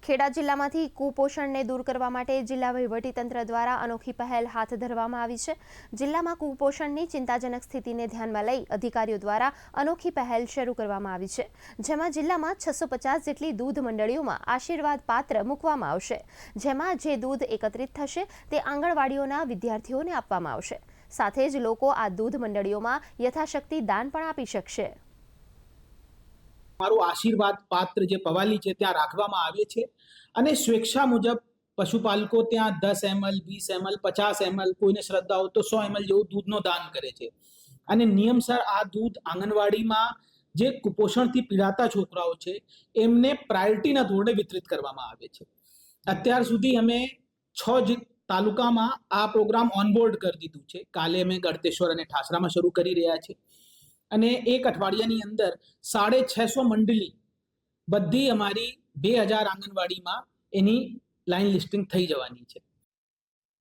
ખેડા જિલ્લામાંથી કુપોષણને દૂર કરવા માટે જિલ્લા વહીવટીતંત્ર દ્વારા અનોખી પહેલ હાથ ધરવામાં આવી છે। જિલ્લામાં કુપોષણની ચિંતાજનક સ્થિતિને ધ્યાનમાં લઈ અધિકારીઓ દ્વારા અનોખી પહેલ શરૂ કરવામાં આવી છે, જેમાં જિલ્લામાં 650 જેટલી દૂધ મંડળીઓમાં આશીર્વાદ પાત્ર મૂકવામાં આવશે, જેમાં જે દૂધ એકત્રિત થશે તે આંગણવાડીઓના વિદ્યાર્થીઓને આપવામાં આવશે। સાથે જ લોકો આ દૂધ મંડળીઓમાં યથાશક્તિ દાન પણ આપી શકશે। મારું આશીર્વાદ પાત્ર જે પવાલી છે ત્યાં રાખવામાં આવે છે અને સ્વેચ્છા મુજબ પશુપાલકો ત્યાં 10 ml 20 ml 50 ml કોઈને શ્રદ્ધા હોય તો 100 ml જેવું દૂધનો દાન કરે છે અને નિયમસર આ દૂધ આંગણવાડીમાં જે કુપોષણથી પીડાતા છોકરાઓ છે એમને પ્રાયોરિટીના ધોરણે વિતરિત કરવામાં આવે છે। અત્યાર સુધી અમે 6 તાલુકામાં આ પ્રોગ્રામ ઓનબોર્ડ કરી દીધું છે। કાલે અમે ગળતેશ્વર અને ઠાસરામાં શરૂ કરી રહ્યા છીએ અને એક અઠવાડિયાની અંદર 650 મંડળી બધી અમારી 2000 આંગણવાડીમાં એની લાઈન લિસ્ટિંગ થઈ જવાની છે।